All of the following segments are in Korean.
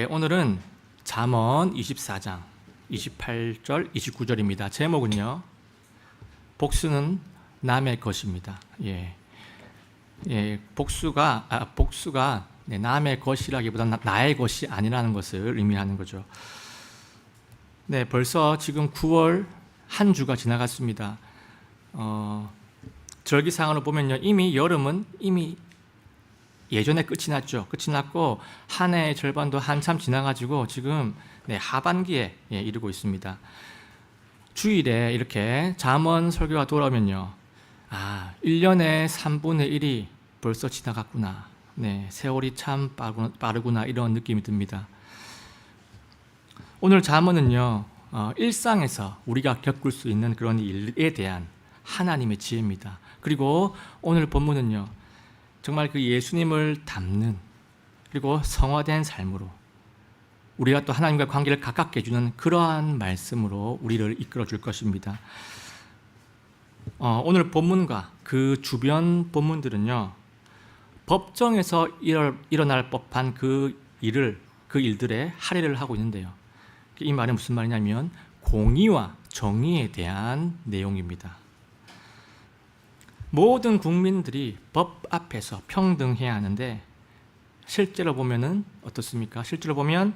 오늘은 잠언 24장 28절 29절입니다. 제목은요, 복수는 남의 것입니다. 복수가 남의 것이라기보다는 나의 것이 아니라는 것을 의미하는 거죠. 벌써 지금 9월 한 주가 지나갔습니다. 절기상으로 보면요, 이미 여름은 예전에 끝이 났죠. 끝이 났고 한 해의 절반도 한참 지나가지고 지금 하반기에 이르고 있습니다. 주일에 이렇게 잠언 설교가 돌아오면요, 1년의 3분의 1이 벌써 지나갔구나. 세월이 참 빠르구나, 이런 느낌이 듭니다. 오늘 잠언은요, 일상에서 우리가 겪을 수 있는 그런 일에 대한 하나님의 지혜입니다. 그리고 오늘 본문은요, 정말 그 예수님을 닮는, 그리고 성화된 삶으로 우리가 또 하나님과 관계를 가깝게 해주는 그러한 말씀으로 우리를 이끌어 줄 것입니다. 오늘 본문과 그 주변 본문들은요, 법정에서 일어날 법한 그 일들의 할애를 하고 있는데요, 이 말은 무슨 말이냐면 공의와 정의에 대한 내용입니다. 모든 국민들이 법 앞에서 평등해야 하는데, 실제로 보면은 어떻습니까? 실제로 보면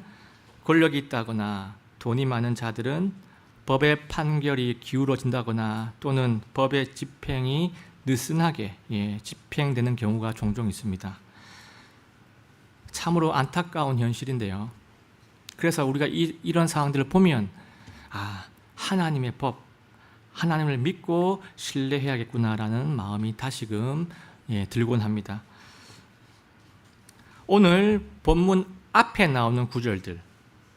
권력이 있다거나 돈이 많은 자들은 법의 판결이 기울어진다거나 또는 법의 집행이 느슨하게 집행되는 경우가 종종 있습니다. 참으로 안타까운 현실인데요. 그래서 우리가 이런 상황들을 보면 하나님의 법, 하나님을 믿고 신뢰해야겠구나라는 마음이 다시금 들곤 합니다. 오늘 본문 앞에 나오는 구절들,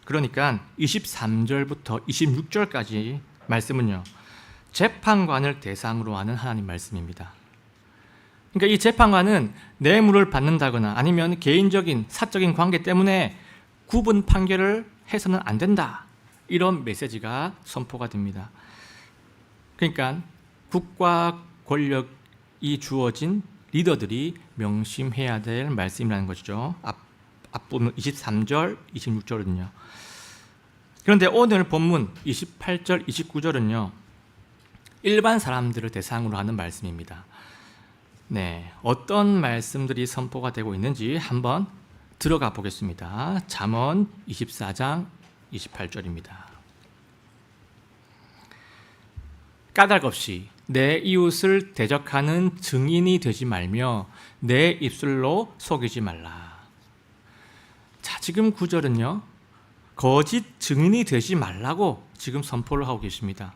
그러니까 23절부터 26절까지 말씀은요, 재판관을 대상으로 하는 하나님 말씀입니다. 그러니까 이 재판관은 뇌물을 받는다거나 아니면 개인적인 사적인 관계 때문에 구분 판결을 해서는 안 된다, 이런 메시지가 선포가 됩니다. 그러니까 국가 권력이 주어진 리더들이 명심해야 될 말씀이라는 것이죠. 앞부분 23절, 26절은요. 그런데 오늘 본문 28절, 29절은요, 일반 사람들을 대상으로 하는 말씀입니다. 어떤 말씀들이 선포가 되고 있는지 한번 들어가 보겠습니다. 잠언 24장 28절입니다. 까닭 없이 내 이웃을 대적하는 증인이 되지 말며 내 입술로 속이지 말라. 지금 구절은요, 거짓 증인이 되지 말라고 지금 선포를 하고 계십니다.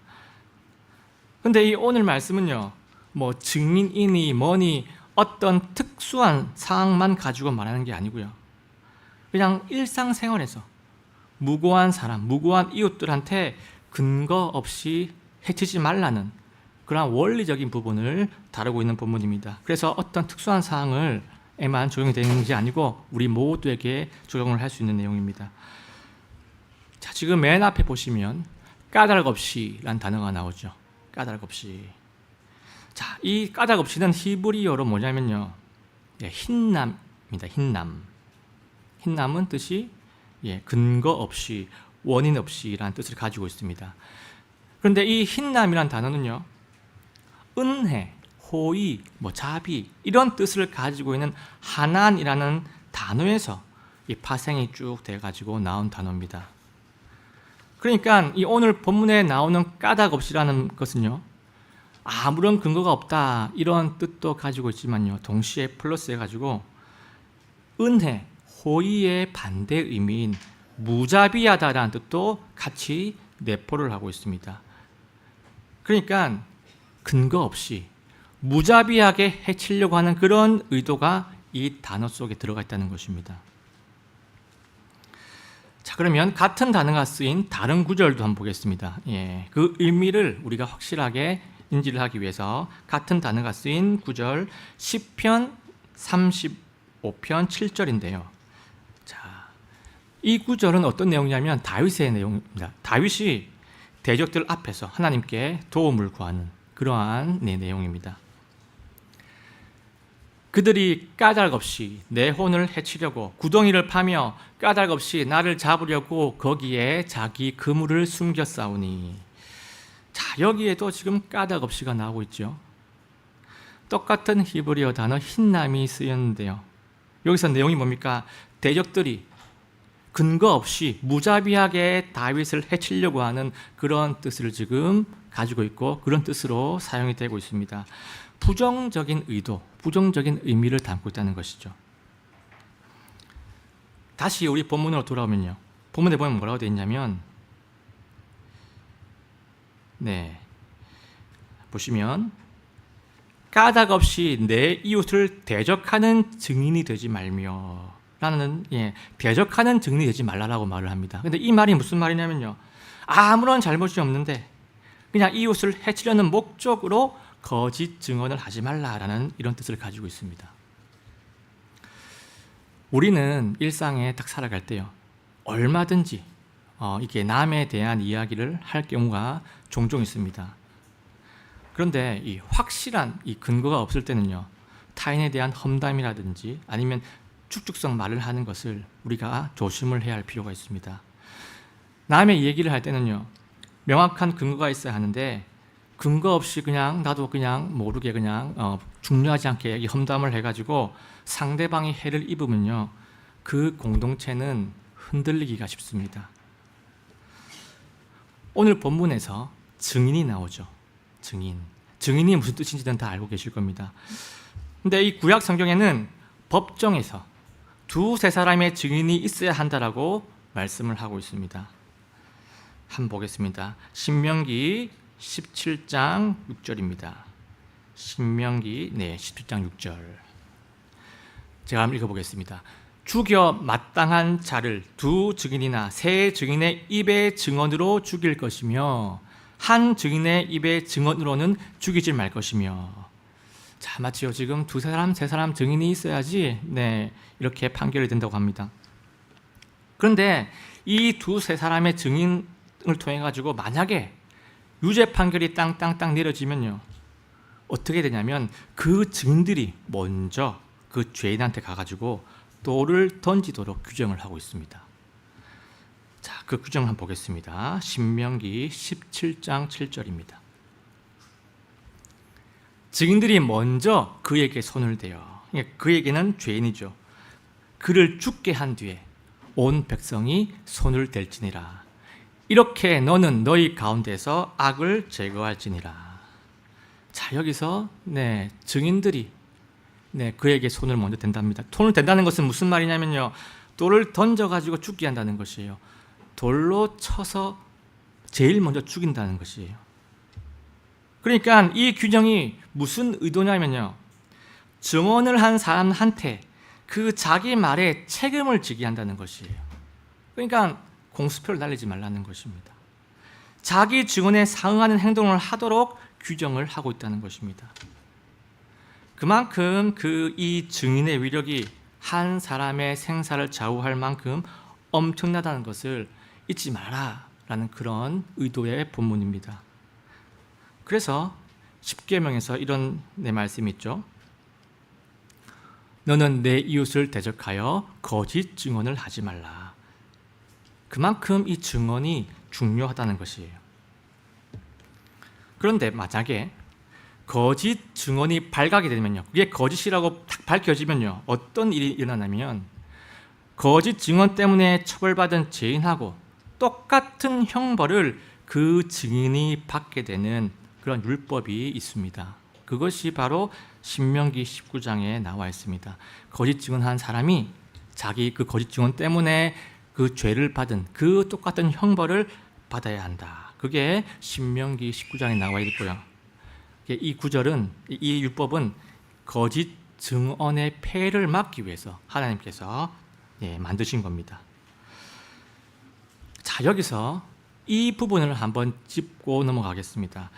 그런데 이 오늘 말씀은요, 증인이니 뭐니 어떤 특수한 상황만 가지고 말하는 게 아니고요, 그냥 일상생활에서 무고한 사람, 무고한 이웃들한테 근거 없이 해치지 말라는 그런 원리적인 부분을 다루고 있는 본문입니다. 그래서 어떤 특수한 사항을에만 적용이 되는 것이 아니고 우리 모두에게 적용을 할 수 있는 내용입니다. 지금 맨 앞에 보시면 까닭 없이라는 단어가 나오죠. 까닭 없이. 이 까닭 없이는 히브리어로 뭐냐면요, 흰남입니다. 흰남은 뜻이 근거 없이, 원인 없이라는 뜻을 가지고 있습니다. 그런데 이 흰남이라는 단어는요, 은혜, 호의, 자비, 이런 뜻을 가지고 있는 하난이라는 단어에서 이 파생이 쭉 돼가지고 나온 단어입니다. 그러니까 이 오늘 본문에 나오는 까닭 없이라는 것은요, 아무런 근거가 없다, 이런 뜻도 가지고 있지만요, 동시에 플러스해가지고 은혜, 호의의 반대 의미인 무자비하다라는 뜻도 같이 내포를 하고 있습니다. 그러니까 근거 없이 무자비하게 해치려고 하는 그런 의도가 이 단어 속에 들어가 있다는 것입니다. 그러면 같은 단어가 쓰인 다른 구절도 한번 보겠습니다. 그 의미를 우리가 확실하게 인지를 하기 위해서 같은 단어가 쓰인 구절, 시편 35편 7절인데요. 이 구절은 어떤 내용이냐면 다윗의 내용입니다. 다윗이 대적들 앞에서 하나님께 도움을 구하는 그러한 내용입니다. 그들이 까닭없이 내 혼을 해치려고 구덩이를 파며 까닭없이 나를 잡으려고 거기에 자기 그물을 숨겨 싸우니. 자, 여기에도 지금 까닭없이가 나오고 있죠. 똑같은 히브리어 단어 흰남이 쓰였는데요. 여기서 내용이 뭡니까? 대적들이 근거 없이 무자비하게 다윗을 해치려고 하는 그런 뜻을 지금 가지고 있고 그런 뜻으로 사용이 되고 있습니다. 부정적인 의도, 부정적인 의미를 담고 있다는 것이죠. 다시 우리 본문으로 돌아오면요. 본문에 보면 뭐라고 되어 있냐면 보시면 까닭 없이 내 이웃을 대적하는 증인이 되지 말며 라는 대적하는 증인이 되지 말라라고 말을 합니다. 근데 이 말이 무슨 말이냐면요. 아무런 잘못이 없는데 그냥 이웃을 해치려는 목적으로 거짓 증언을 하지 말라라는 이런 뜻을 가지고 있습니다. 우리는 일상에 딱 살아갈 때요. 얼마든지 이게 남에 대한 이야기를 할 경우가 종종 있습니다. 그런데 이 확실한 이 근거가 없을 때는요. 타인에 대한 험담이라든지 아니면 축축성 말을 하는 것을 우리가 조심을 해야 할 필요가 있습니다. 남의 얘기를 할 때는요. 명확한 근거가 있어야 하는데 근거 없이 그냥 나도 그냥 모르게 그냥 중요하지 않게 험담을 해가지고 상대방이 해를 입으면요. 그 공동체는 흔들리기가 쉽습니다. 오늘 본문에서 증인이 나오죠. 증인이 무슨 뜻인지는 다 알고 계실 겁니다. 근데 이 구약 성경에는 법정에서 두세 사람의 증인이 있어야 한다라고 말씀을 하고 있습니다. 한번 보겠습니다. 신명기 17장 6절입니다. 신명기 17장 6절. 제가 한번 읽어보겠습니다. 죽여 마땅한 자를 두 증인이나 세 증인의 입의 증언으로 죽일 것이며 한 증인의 입의 증언으로는 죽이지 말 것이며. 자, 마치요. 지금 두세 사람, 세 사람 증인이 있어야지 이렇게 판결이 된다고 합니다. 그런데 이 두세 사람의 증인을 통해 가지고 만약에 유죄 판결이 땅땅땅 내려지면요. 어떻게 되냐면 그 증인들이 먼저 그 죄인한테 가가지고 돌을 던지도록 규정을 하고 있습니다. 자, 그 규정을 한번 보겠습니다. 신명기 17장 7절입니다. 증인들이 먼저 그에게 손을 대어, 그에게는 죄인이죠. 그를 죽게 한 뒤에 온 백성이 손을 댈지니라. 이렇게 너는 너희 가운데서 악을 제거할지니라. 자, 여기서 증인들이 그에게 손을 먼저 댄답니다. 손을 댄다는 것은 무슨 말이냐면요. 돌을 던져가지고 죽게 한다는 것이에요. 돌로 쳐서 제일 먼저 죽인다는 것이에요. 그러니까 이 규정이 무슨 의도냐면요. 증언을 한 사람한테 그 자기 말에 책임을 지게 한다는 것이에요. 그러니까 공수표를 날리지 말라는 것입니다. 자기 증언에 상응하는 행동을 하도록 규정을 하고 있다는 것입니다. 그만큼 이 증인의 위력이 한 사람의 생사를 좌우할 만큼 엄청나다는 것을 잊지 마라라는 그런 의도의 본문입니다. 그래서 십계명에서 이런 말씀이 있죠. 너는 내 이웃을 대적하여 거짓 증언을 하지 말라. 그만큼 이 증언이 중요하다는 것이에요. 그런데 만약에 거짓 증언이 발각이 되면요. 그게 거짓이라고 딱 밝혀지면요. 어떤 일이 일어나냐면 거짓 증언 때문에 처벌받은 죄인하고 똑같은 형벌을 그 증인이 받게 되는 그런 율법이 있습니다. 그것이 바로 신명기 19장에 나와 있습니다. 거짓 증언한 사람이 자기 그 거짓 증언 때문에 그 죄를 받은 그 똑같은 형벌을 받아야 한다. 그게 신명기 19장에 나와 있고요. 이 구절은, 이 율법은 거짓 증언의 폐해를 막기 위해서 하나님께서 만드신 겁니다. 자, 여기서 이 부분을 한번 짚고 넘어가겠습니다.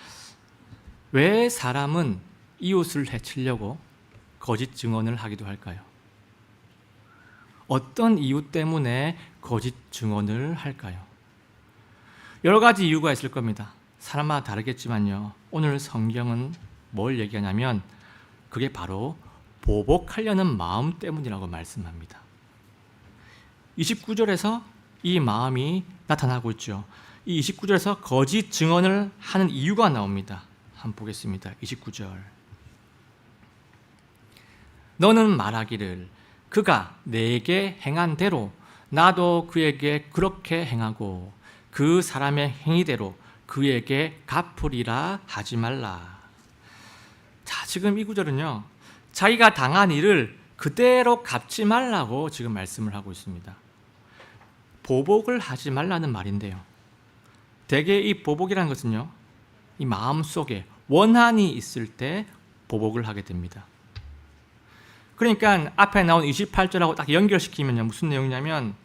왜 사람은 이웃을 해치려고 거짓 증언을 하기도 할까요? 어떤 이유 때문에 거짓 증언을 할까요? 여러 가지 이유가 있을 겁니다. 사람마다 다르겠지만요. 오늘 성경은 뭘 얘기하냐면 그게 바로 보복하려는 마음 때문이라고 말씀합니다. 29절에서 이 마음이 나타나고 있죠. 이 29절에서 거짓 증언을 하는 이유가 나옵니다. 한번 보겠습니다. 29절. 너는 말하기를 그가 내게 행한 대로 나도 그에게 그렇게 행하고 그 사람의 행위대로 그에게 갚으리라 하지 말라. 자, 지금 이 구절은요, 자기가 당한 일을 그대로 갚지 말라고 지금 말씀을 하고 있습니다. 보복을 하지 말라는 말인데요, 대개 이 보복이라는 것은요, 이 마음속에 원한이 있을 때 보복을 하게 됩니다. 그러니까 앞에 나온 28절하고 딱 연결시키면요, 무슨 내용이냐면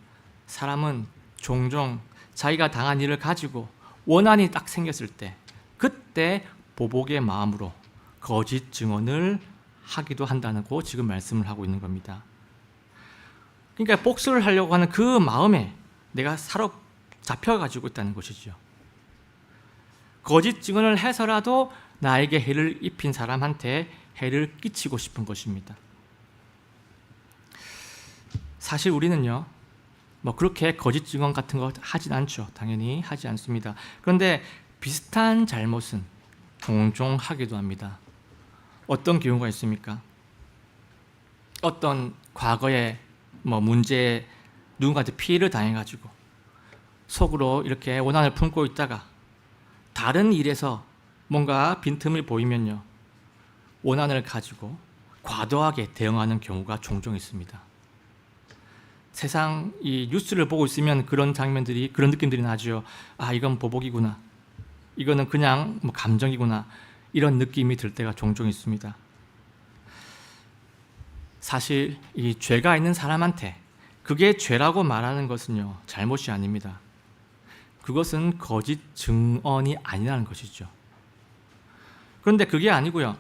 사람은 종종 자기가 당한 일을 가지고 원한이 딱 생겼을 때 그때 보복의 마음으로 거짓 증언을 하기도 한다고 지금 말씀을 하고 있는 겁니다. 그러니까 복수를 하려고 하는 그 마음에 내가 사로잡혀가지고 있다는 것이죠. 거짓 증언을 해서라도 나에게 해를 입힌 사람한테 해를 끼치고 싶은 것입니다. 사실 우리는요, 그렇게 거짓 증언 같은 거 하진 않죠. 당연히 하지 않습니다. 그런데 비슷한 잘못은 종종 하기도 합니다. 어떤 경우가 있습니까? 어떤 과거에 문제에 누군가한테 피해를 당해가지고 속으로 이렇게 원한을 품고 있다가 다른 일에서 뭔가 빈틈을 보이면요, 원한을 가지고 과도하게 대응하는 경우가 종종 있습니다. 세상 이 뉴스를 보고 있으면 그런 장면들이, 그런 느낌들이 나죠. 아, 이건 보복이구나, 이거는 그냥 감정이구나, 이런 느낌이 들 때가 종종 있습니다. 사실 이 죄가 있는 사람한테 그게 죄라고 말하는 것은요, 잘못이 아닙니다. 그것은 거짓 증언이 아니라는 것이죠. 그런데 그게 아니고요,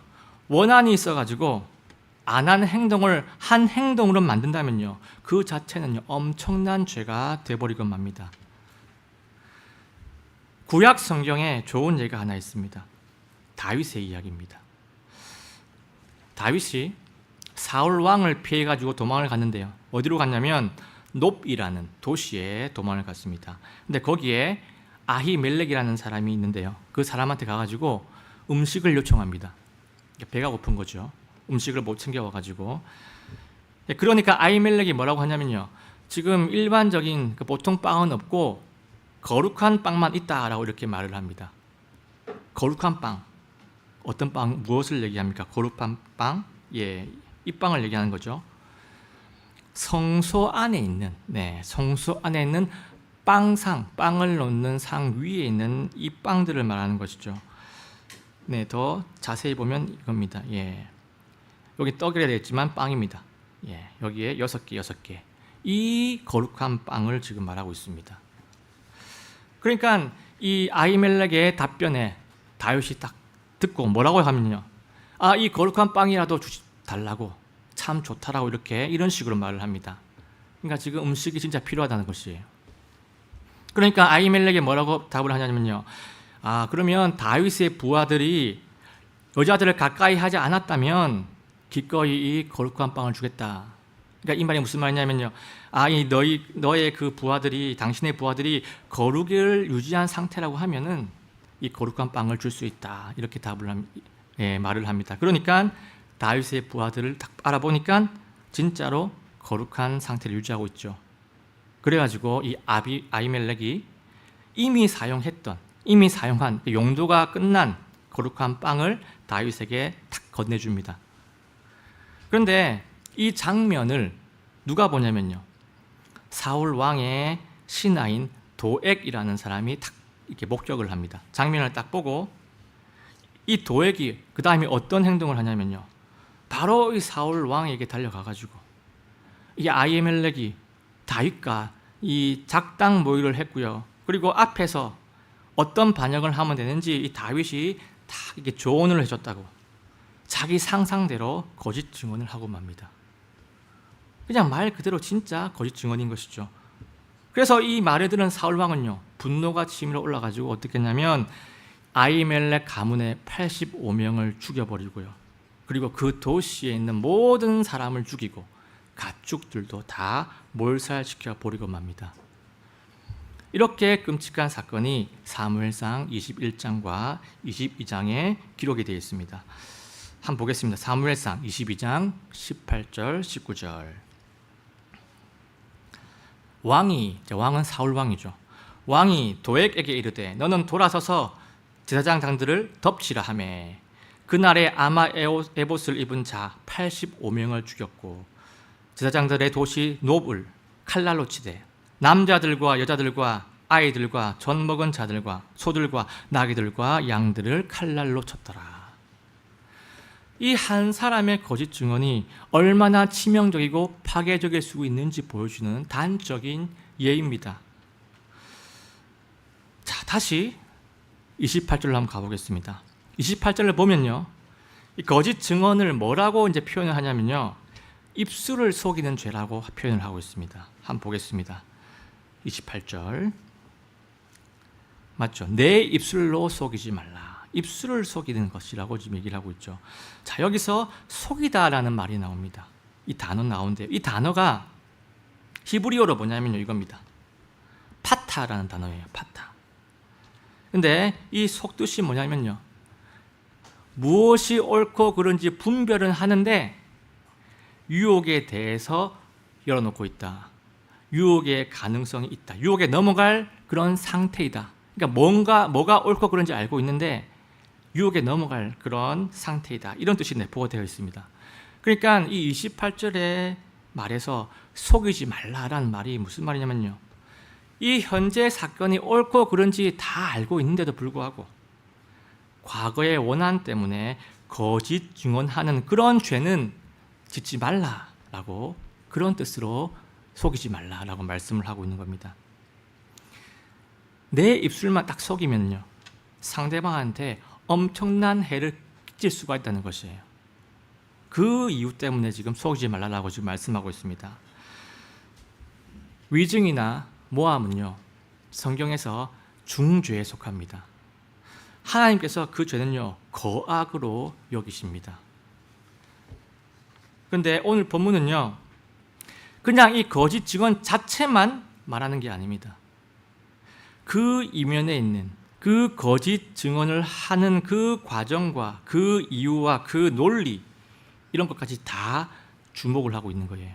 원한이 있어가지고 안 한 행동을 한 행동으로 만든다면요, 그 자체는요, 엄청난 죄가 되어버리건 맙니다. 구약 성경에 좋은 예가 하나 있습니다. 다윗의 이야기입니다. 다윗이 사울 왕을 피해가지고 도망을 갔는데요, 어디로 갔냐면 놉이라는 도시에 도망을 갔습니다. 근데 거기에 아히멜렉이라는 사람이 있는데요, 그 사람한테 가가지고 음식을 요청합니다. 배가 고픈 거죠. 음식을 못 챙겨와가지고. 그러니까 아히멜렉이 뭐라고 하냐면요, 지금 일반적인 보통 빵은 없고 거룩한 빵만 있다라고 이렇게 말을 합니다. 거룩한 빵, 어떤 빵, 무엇을 얘기합니까? 거룩한 빵? 예, 이 빵을 얘기하는 거죠. 성소 안에 있는, 성소 안에 있는 빵상, 빵을 놓는 상 위에 있는 이 빵들을 말하는 것이죠. 더 자세히 보면 이겁니다. 예, 여기 떡이라 되어 있지만 빵입니다. 예, 여기에 6개. 이 거룩한 빵을 지금 말하고 있습니다. 그러니까 이 아히멜렉의 답변에 다윗이 딱 듣고 뭐라고 하면요, 아, 이 거룩한 빵이라도 달라고, 참 좋다라고 이런 식으로 말을 합니다. 그러니까 지금 음식이 진짜 필요하다는 것이에요. 그러니까 아히멜렉이 뭐라고 답을 하냐면요, 아, 그러면 다윗의 부하들이 여자들을 가까이 하지 않았다면 기꺼이 이 거룩한 빵을 주겠다. 그러니까 이 말이 무슨 말이냐면요, 아, 이 너의 그 부하들이, 당신의 부하들이 거룩을 유지한 상태라고 하면은 이 거룩한 빵을 줄 수 있다, 이렇게 말을 합니다. 그러니까 다윗의 부하들을 딱 알아보니까 진짜로 거룩한 상태를 유지하고 있죠. 그래가지고 이 아히멜렉이 이미 사용한 용도가 끝난 거룩한 빵을 다윗에게 탁 건네줍니다. 그런데 이 장면을 누가 보냐면요, 사울 왕의 신하인 도액이라는 사람이 탁 이렇게 목격을 합니다. 장면을 딱 보고 이 도액이 그 다음에 어떤 행동을 하냐면요, 바로 이 사울 왕에게 달려가가지고 이 아히멜렉이 다윗과 이 작당 모의를 했고요, 그리고 앞에서 어떤 반역을 하면 되는지 이 다윗이 다 이렇게 조언을 해줬다고 자기 상상대로 거짓 증언을 하고 맙니다. 그냥 말 그대로 진짜 거짓 증언인 것이죠. 그래서 이 말을 들은 사울 왕은요, 분노가 치밀어 올라가지고 어떻게 했냐면 아히멜렉 가문의 85명을 죽여버리고요, 그리고 그 도시에 있는 모든 사람을 죽이고 가축들도 다 몰살시켜 버리고 맙니다. 이렇게 끔찍한 사건이 사무엘상 21장과 22장에 기록이 되어 있습니다. 한번 보겠습니다. 사무엘상 22장 18절 19절. 왕은 사울 왕이죠. 왕이 도액에게 이르되 너는 돌아서서 제사장들을 덮치라 하매 그날에 아마 에봇을 입은 자 85명을 죽였고 제사장들의 도시 놉을 칼날로 치되 남자들과 여자들과 아이들과 젖 먹은 자들과 소들과 나귀들과 양들을 칼날로 쳤더라. 이 한 사람의 거짓 증언이 얼마나 치명적이고 파괴적일 수 있는지 보여주는 단적인 예입니다. 자, 다시 28절로 한번 가보겠습니다. 28절을 보면요, 이 거짓 증언을 뭐라고 이제 표현을 하냐면요, 입술을 속이는 죄라고 표현을 하고 있습니다. 한번 보겠습니다. 28절 맞죠? 내 입술로 속이지 말라. 입술을 속이는 것이라고 지금 얘기를 하고 있죠. 자, 여기서 속이다라는 말이 나옵니다. 이 단어 나오는데 이 단어가 히브리어로 뭐냐면요, 이겁니다. 파타라는 단어예요. 파타. 근데 이 속뜻이 뭐냐면요, 무엇이 옳고 그른지 분별은 하는데 유혹에 대해서 열어놓고 있다. 유혹의 가능성이 있다. 유혹에 넘어갈 그런 상태이다. 그러니까 뭐가 옳고 그른지 알고 있는데 유혹에 넘어갈 그런 상태이다. 이런 뜻이 내포가 되어 있습니다. 그러니까 이 28절의 말에서 속이지 말라라는 말이 무슨 말이냐면요, 이 현재 사건이 옳고 그른지 다 알고 있는데도 불구하고 과거의 원한 때문에 거짓 증언하는 그런 죄는 짓지 말라라고, 그런 뜻으로 속이지 말라라고 말씀을 하고 있는 겁니다. 내 입술만 딱 속이면요, 상대방한테 엄청난 해를 끼칠 수가 있다는 것이에요. 그 이유 때문에 지금 속이지 말라라고 지금 말씀하고 있습니다. 위증이나 모함은요, 성경에서 중죄에 속합니다. 하나님께서 그 죄는요, 거악으로 여기십니다. 그런데 오늘 본문은요, 그냥 이 거짓 증언 자체만 말하는 게 아닙니다. 그 이면에 있는 그 거짓 증언을 하는 그 과정과 그 이유와 그 논리, 이런 것까지 다 주목을 하고 있는 거예요.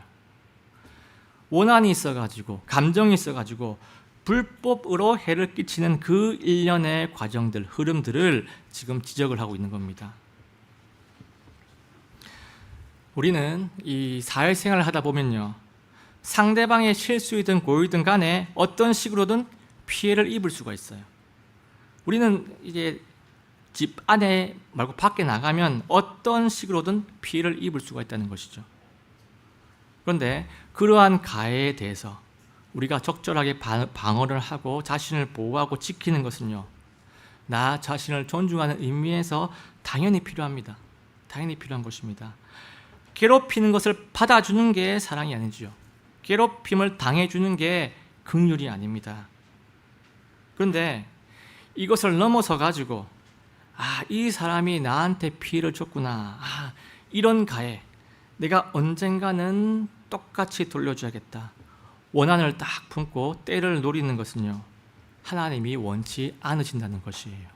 원한이 있어가지고, 감정이 있어가지고 불법으로 해를 끼치는 그 일련의 과정들, 흐름들을 지금 지적을 하고 있는 겁니다. 우리는 이 사회생활을 하다 보면요, 상대방의 실수이든 고의든 간에 어떤 식으로든 피해를 입을 수가 있어요. 우리는 이제 집 안에 말고 밖에 나가면 어떤 식으로든 피해를 입을 수가 있다는 것이죠. 그런데 그러한 가해에 대해서 우리가 적절하게 방어를 하고 자신을 보호하고 지키는 것은요, 나 자신을 존중하는 의미에서 당연히 필요합니다. 당연히 필요한 것입니다. 괴롭히는 것을 받아주는 게 사랑이 아니지요. 괴롭힘을 당해주는 게 긍휼이 아닙니다. 그런데 이것을 넘어서 가지고 이 사람이 나한테 피해를 줬구나, 이런 가해 내가 언젠가는 똑같이 돌려줘야겠다, 원한을 딱 품고 때를 노리는 것은요, 하나님이 원치 않으신다는 것이에요.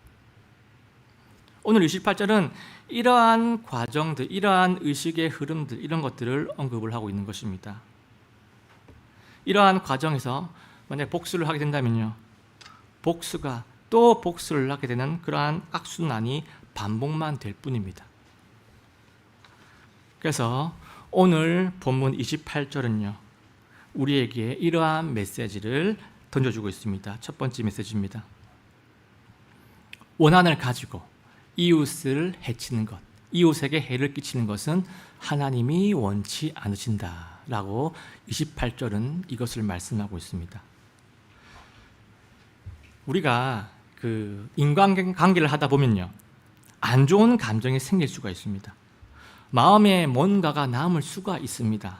오늘 28절은 이러한 과정들, 이러한 의식의 흐름들, 이런 것들을 언급을 하고 있는 것입니다. 이러한 과정에서 만약 복수를 하게 된다면요, 복수가 또 복수를 하게 되는 그러한 악순환이 반복만 될 뿐입니다. 그래서 오늘 본문 28절은요, 우리에게 이러한 메시지를 던져주고 있습니다. 첫 번째 메시지입니다. 원한을 가지고 이웃을 해치는 것, 이웃에게 해를 끼치는 것은 하나님이 원치 않으신다라고 28절은 이것을 말씀하고 있습니다. 우리가 인간관계를 하다 보면요, 안 좋은 감정이 생길 수가 있습니다. 마음에 뭔가가 남을 수가 있습니다.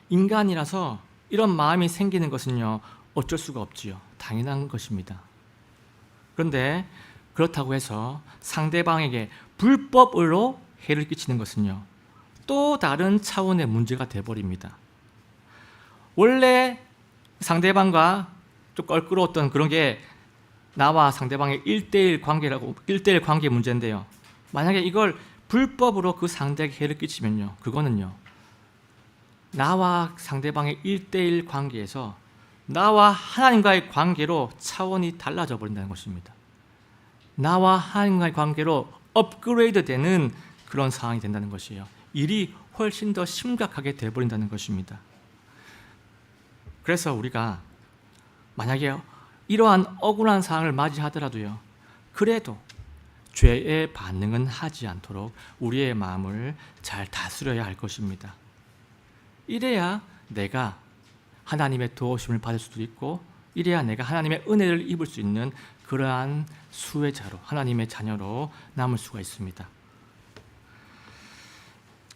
인간이라서 이런 마음이 생기는 것은요, 어쩔 수가 없지요. 당연한 것입니다. 그런데 그렇다고 해서 상대방에게 불법으로 해를 끼치는 것은요, 또 다른 차원의 문제가 되어버립니다. 원래 상대방과 좀 껄끄러웠던 그런 게 나와 상대방의 1대1 관계라고, 1대1 관계 문제인데요. 만약에 이걸 불법으로 그 상대에게 해를 끼치면요, 그거는요, 나와 상대방의 1대1 관계에서 나와 하나님과의 관계로 차원이 달라져 버린다는 것입니다. 나와 하나님과의 관계로 업그레이드 되는 그런 상황이 된다는 것이에요. 일이 훨씬 더 심각하게 되어버린다는 것입니다. 그래서 우리가 만약에 이러한 억울한 상황을 맞이하더라도요, 그래도 죄의 반응은 하지 않도록 우리의 마음을 잘 다스려야 할 것입니다. 이래야 내가 하나님의 도우심을 받을 수도 있고, 이래야 내가 하나님의 은혜를 입을 수 있는 그러한 수혜자로, 하나님의 자녀로 남을 수가 있습니다.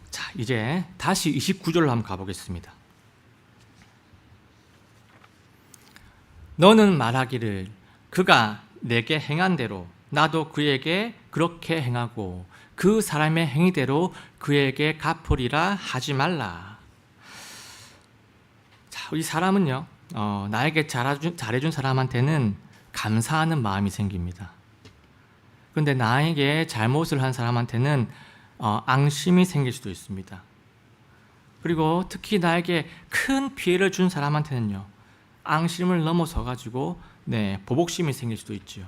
자, 이제 다시 29절로 한번 가보겠습니다. 너는 말하기를 그가 내게 행한 대로 나도 그에게 그렇게 행하고 그 사람의 행위대로 그에게 갚으리라 하지 말라. 자, 이 사람은요, 나에게 잘해준 사람한테는 감사하는 마음이 생깁니다. 그런데 나에게 잘못을 한 사람한테는 앙심이 생길 수도 있습니다. 그리고 특히 나에게 큰 피해를 준 사람한테는요, 앙심을 넘어서 가지고 보복심이 생길 수도 있지요.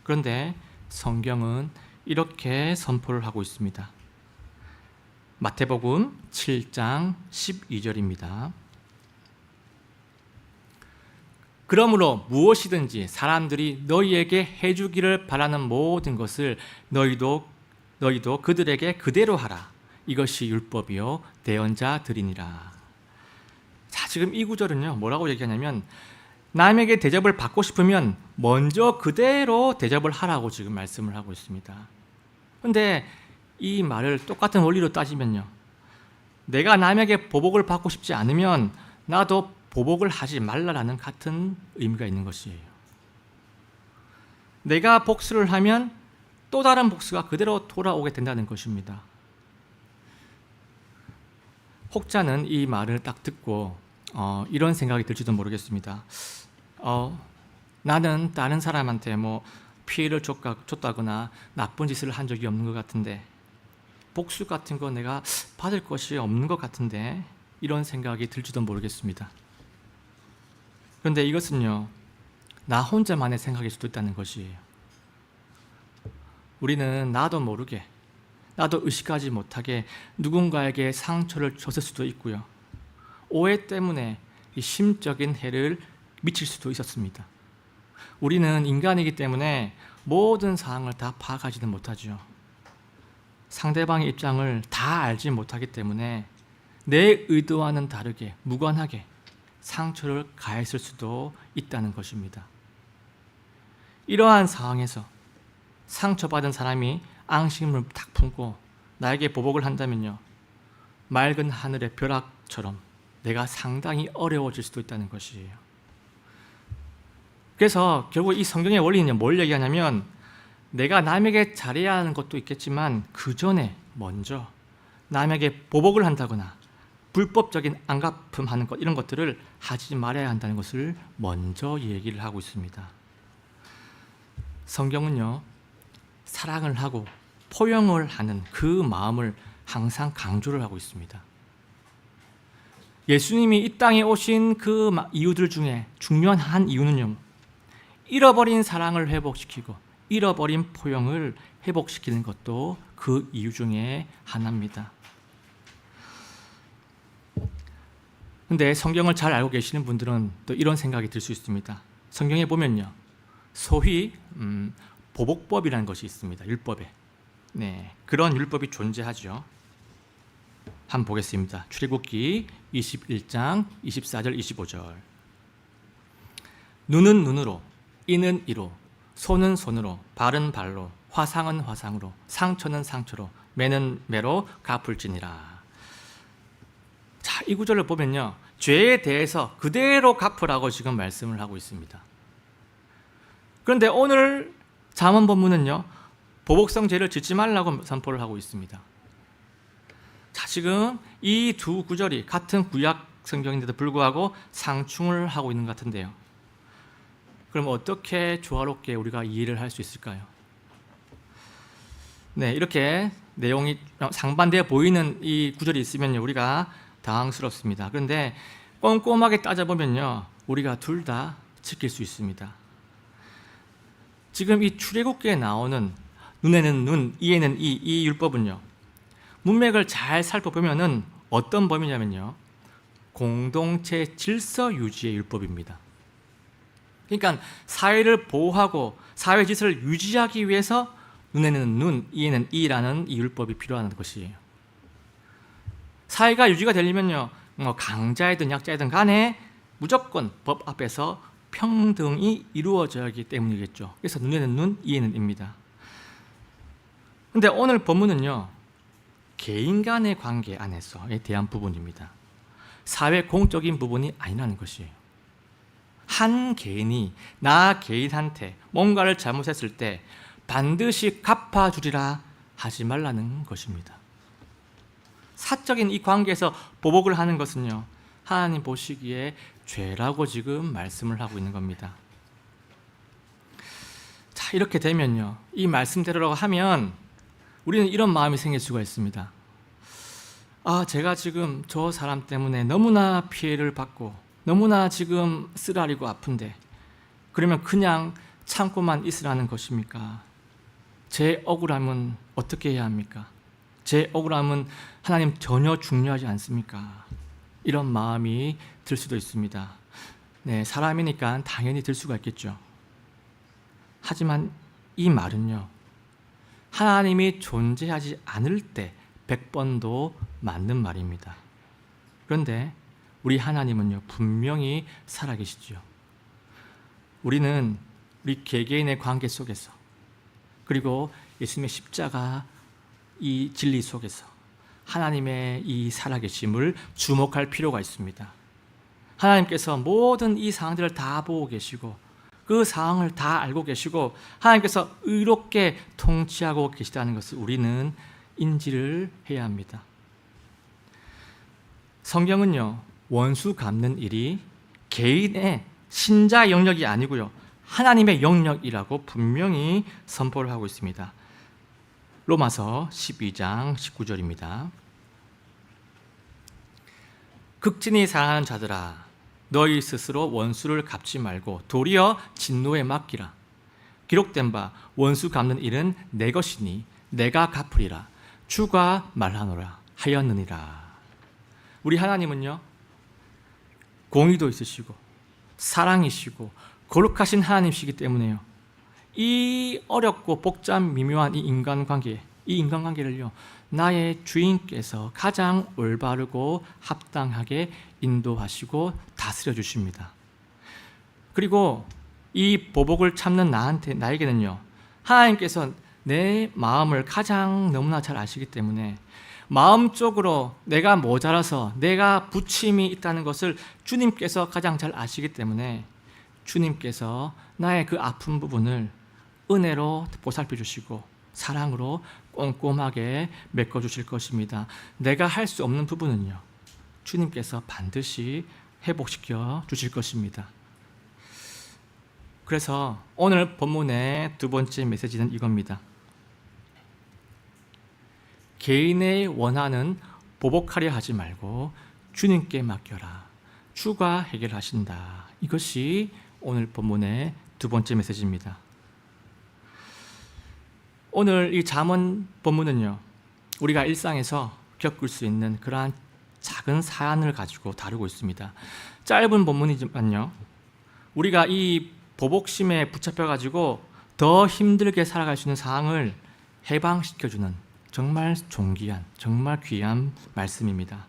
그런데 성경은 이렇게 선포를 하고 있습니다. 마태복음 7장 12절입니다. 그러므로 무엇이든지 사람들이 너희에게 해주기를 바라는 모든 것을 너희도 그들에게 그대로 하라. 이것이 율법이요 대언자들이니라. 자, 지금 이 구절은요, 뭐라고 얘기하냐면 남에게 대접을 받고 싶으면 먼저 그대로 대접을 하라고 지금 말씀을 하고 있습니다. 그런데 이 말을 똑같은 원리로 따지면요, 내가 남에게 보복을 받고 싶지 않으면 나도 보복을 하지 말라라는 같은 의미가 있는 것이에요. 내가 복수를 하면 또 다른 복수가 그대로 돌아오게 된다는 것입니다. 혹자는 이 말을 딱 듣고 이런 생각이 들지도 모르겠습니다. 나는 다른 사람한테 피해를 줬다거나 나쁜 짓을 한 적이 없는 것 같은데, 복수 같은 거 내가 받을 것이 없는 것 같은데, 이런 생각이 들지도 모르겠습니다. 그런데 이것은요, 나 혼자만의 생각일 수도 있다는 것이에요. 우리는 나도 모르게, 나도 의식하지 못하게 누군가에게 상처를 줬을 수도 있고요, 오해 때문에 이 심적인 해를 미칠 수도 있었습니다. 우리는 인간이기 때문에 모든 상황을 다 파악하지는 못하죠. 상대방의 입장을 다 알지 못하기 때문에 내 의도와는 다르게 무관하게 상처를 가했을 수도 있다는 것입니다. 이러한 상황에서 상처받은 사람이 앙심을 딱 품고 나에게 보복을 한다면요, 맑은 하늘의 벼락처럼 내가 상당히 어려워질 수도 있다는 것이에요. 그래서 결국 이 성경의 원리는 뭘 얘기하냐면, 내가 남에게 잘해야 하는 것도 있겠지만 그 전에 먼저 남에게 보복을 한다거나 불법적인 안갚음하는 것, 이런 것들을 하지 말아야 한다는 것을 먼저 얘기를 하고 있습니다. 성경은요, 사랑을 하고 포용을 하는 그 마음을 항상 강조를 하고 있습니다. 예수님이 이 땅에 오신 그 이유들 중에 중요한 한 이유는요, 잃어버린 사랑을 회복시키고 잃어버린 포용을 회복시키는 것도 그 이유 중에 하나입니다. 그런데 성경을 잘 알고 계시는 분들은 또 이런 생각이 들 수 있습니다. 성경에 보면요, 소위 보복법이라는 것이 있습니다. 율법에. 그런 율법이 존재하죠. 한번 보겠습니다. 출애굽기 21장 24절 25절. 눈은 눈으로, 이는 이로, 손은 손으로, 발은 발로, 화상은 화상으로, 상처는 상처로, 매는 매로 갚을지니라. 자, 이 구절을 보면요, 죄에 대해서 그대로 갚으라고 지금 말씀을 하고 있습니다. 그런데 오늘 잠언 본문은요, 보복성 죄를 짓지 말라고 선포를 하고 있습니다. 자, 지금 이 두 구절이 같은 구약 성경인데도 불구하고 상충을 하고 있는 것 같은데요. 그럼 어떻게 조화롭게 우리가 이해를 할 수 있을까요? 네, 이렇게 내용이 상반되어 보이는 이 구절이 있으면요, 우리가 당황스럽습니다. 그런데 꼼꼼하게 따져보면요, 우리가 둘 다 지킬 수 있습니다. 지금 이 출애굽기에 나오는 눈에는 눈, 이에는 이 율법은요, 문맥을 잘 살펴보면은 어떤 범위냐면요, 공동체 질서 유지의 율법입니다. 그러니까 사회를 보호하고 사회 질서를 유지하기 위해서 눈에는 눈, 이에는 이라는 이 율법이 필요한 것이에요. 사회가 유지가 되려면요, 강자이든 약자이든 간에 무조건 법 앞에서 평등이 이루어져야 하기 때문이겠죠. 그래서 눈에는 눈, 이에는 입니다. 그런데 오늘 본문은요, 개인 간의 관계 안에서에 대한 부분입니다. 사회 공적인 부분이 아니라는 것이에요. 한 개인이 나 개인한테 뭔가를 잘못했을 때 반드시 갚아주리라 하지 말라는 것입니다. 사적인 이 관계에서 보복을 하는 것은요, 하나님 보시기에 죄라고 지금 말씀을 하고 있는 겁니다. 자, 이렇게 되면요, 이 말씀대로라고 하면 우리는 이런 마음이 생길 수가 있습니다. 아, 제가 지금 저 사람 때문에 너무나 피해를 받고 너무나 지금 쓰라리고 아픈데 그러면 그냥 참고만 있으라는 것입니까? 제 억울함은 어떻게 해야 합니까? 제 억울함은 하나님 전혀 중요하지 않습니까? 이런 마음이 들 수도 있습니다. 네, 사람이니까 당연히 들 수가 있겠죠. 하지만 이 말은요, 하나님이 존재하지 않을 때 100번도 맞는 말입니다. 그런데 우리 하나님은요, 분명히 살아계시죠. 우리는 우리 개개인의 관계 속에서, 그리고 예수님의 십자가 이 진리 속에서 하나님의 이 살아계심을 주목할 필요가 있습니다. 하나님께서 모든 이 상황들을 다 보고 계시고 그 상황을 다 알고 계시고 하나님께서 의롭게 통치하고 계시다는 것을 우리는 인지를 해야 합니다. 성경은요, 원수 갚는 일이 개인의 신자 영역이 아니고요, 하나님의 영역이라고 분명히 선포를 하고 있습니다. 로마서 12장 19절입니다. 극진히 사랑하는 자들아, 너희 스스로 원수를 갚지 말고 도리어 진노에 맡기라. 기록된 바 원수 갚는 일은 내 것이니 내가 갚으리라. 주가 말하노라 하였느니라. 우리 하나님은요, 공의도 있으시고 사랑이시고 거룩하신 하나님이시기 때문에요, 이 어렵고 복잡 미묘한 이 인간관계를요, 나의 주인께서 가장 올바르고 합당하게 인도하시고 다스려 주십니다. 그리고 이 보복을 참는 나에게는요, 하나님께서 내 마음을 가장 너무나 잘 아시기 때문에 마음적으로 내가 모자라서 내가 부침이 있다는 것을 주님께서 가장 잘 아시기 때문에 주님께서 나의 그 아픈 부분을 은혜로 보살펴 주시고 사랑으로 꼼꼼하게 메꿔주실 것입니다. 내가 할 수 없는 부분은요, 주님께서 반드시 회복시켜 주실 것입니다. 그래서 오늘 본문의 두 번째 메시지는 이겁니다. 개인의 원한은 보복하려 하지 말고 주님께 맡겨라. 주가 해결하신다. 이것이 오늘 본문의 두 번째 메시지입니다. 오늘 이 잠언 본문은요, 우리가 일상에서 겪을 수 있는 그러한 작은 사안을 가지고 다루고 있습니다. 짧은 본문이지만요, 우리가 이 보복심에 붙잡혀가지고 더 힘들게 살아갈 수 있는 상황을 해방시켜주는 정말 존귀한, 정말 귀한 말씀입니다.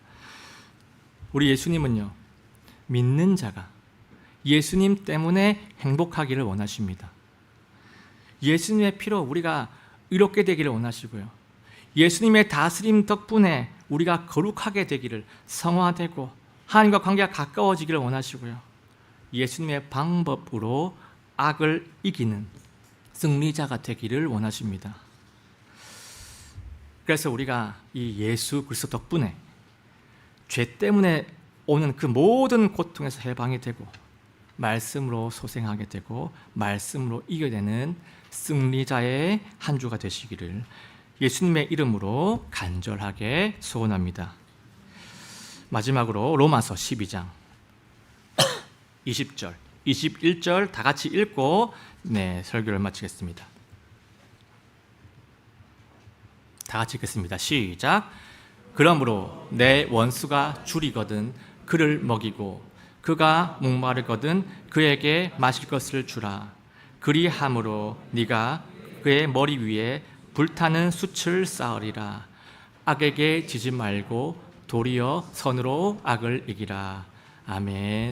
우리 예수님은요, 믿는 자가 예수님 때문에 행복하기를 원하십니다. 예수님의 피로 우리가 의롭게 되기를 원하시고요, 예수님의 다스림 덕분에 우리가 거룩하게 되기를, 성화되고 하나님과 관계가 가까워지기를 원하시고요, 예수님의 방법으로 악을 이기는 승리자가 되기를 원하십니다. 그래서 우리가 이 예수 그리스도 덕분에 죄 때문에 오는 그 모든 고통에서 해방이 되고 말씀으로 소생하게 되고 말씀으로 이겨내는 승리자의 한 주가 되시기를 예수님의 이름으로 간절하게 소원합니다. 마지막으로 로마서 12장 20절, 21절 다 같이 읽고 설교를 마치겠습니다. 다 같이 읽겠습니다. 시작. 그러므로 내 원수가 줄이거든 그를 먹이고 그가 목마르거든 그에게 마실 것을 주라. 그리함으로 네가 그의 머리 위에 불타는 숯을 쌓으리라. 악에게 지지 말고 도리어 선으로 악을 이기라. 아멘.